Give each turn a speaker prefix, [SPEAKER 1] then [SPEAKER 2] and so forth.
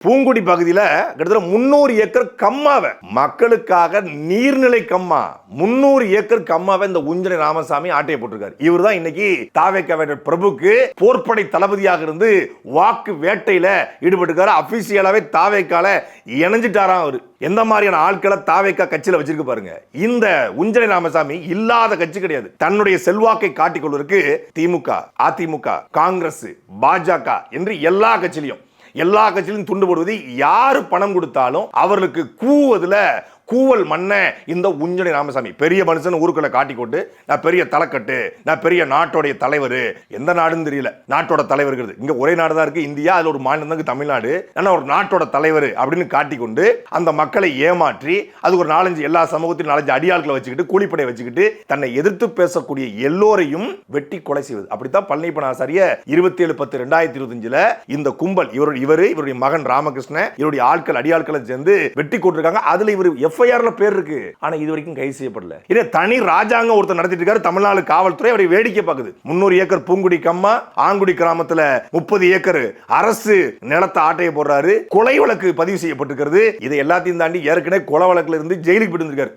[SPEAKER 1] பூங்குடி பகுதியில் கிட்டத்தட்ட 300 ஏக்கர் கம்மாவை மக்களுக்காக நீர்நிலை கம்மா 300 ஏக்கர் கம்மாவை இந்த உஞ்சனை ராமசாமி ஆட்டையை போட்டிருக்காரு. இவர் தான் இன்னைக்கு தாவேக்கா பிரபுக்கு போர்ப்படை தளபதியாக இருந்து வாக்கு வேட்டையில ஈடுபட்டிருக்காரு. அபிஷியலாவே தாவேக்கால இணைஞ்சிட்டாராம். அவரு எந்த மாதிரியான ஆட்களை தாவேக்கா கட்சியில வச்சிருக்கு பாருங்க. இந்த உஞ்சனை ராமசாமி இல்லாத கட்சி கிடையாது. தன்னுடைய செல்வாக்கை காட்டிக் கொள்வதற்கு திமுக, அதிமுக, காங்கிரஸ், பாஜக என்று எல்லா கட்சியிலும் துண்டு போடுவது. யாரு பணம் கொடுத்தாலும் அவர்களுக்கு கூவதுல கூவல் மன்ன இந்த உஞ்சனை ராமசாமி பெரிய மனுஷன் ஊருக்குள்ள காட்டிக்கொண்டு நான் பெரிய தலைக்கட்டு, நான் பெரிய நாட்டோடைய தலைவர். எந்த நாடுன்னு தெரியல, நாட்டோட தலைவர் இங்க ஒரே நாடு தான் இருக்கு இந்தியா. அதுல ஒரு மாநிலம் தான் தமிழ்நாடு. ஆனா ஒரு நாட்டோட தலைவர் அப்படின்னு காட்டிக்கொண்டு அந்த மக்களை ஏமாற்றி அது ஒரு 4-5 எல்லா சமூகத்திலும் 4-5 அடியாட்களை வச்சுக்கிட்டு கூலிப்படை வச்சுக்கிட்டு தன்னை எதிர்த்து பேசக்கூடிய எல்லோரையும் வெட்டி கொலை செய்வது. அப்படித்தான் பழனிப்பன் ஆசாரிய 27/10/2025 இந்த கும்பல் இவருடைய மகன் ராமகிருஷ்ணன் இவருடைய ஆட்கள் அடியாட்களை சேர்ந்து வெட்டி கொண்டிருக்காங்க. அதுல இவர் எஃப்ஐஆர்ல பேர் இருக்கு. ஆனா இது வரைக்கும் கைது செய்யப்படல. இதே தனி ராஜாங்க ஒருத்தர் நடத்திட்டு இருக்காரு. தமிழ்நாடு காவல்துறை அவரை வேடிக்கை பார்க்குது. 300 ஏக்கர் பூங்குடி கம்மா, ஆங்குடி கிராமத்துல 30 ஏக்கர் அரசு நிலத்தை ஆட்டையை போடுறாரு. கொலை வழக்கு பதிவு செய்யப்பட்டிருக்கிறது. இதை எல்லாத்தையும் தாண்டி ஏற்கனவே கொலை வழக்குல இருந்து ஜெயிலுக்கு போயிருந்திருக்காரு.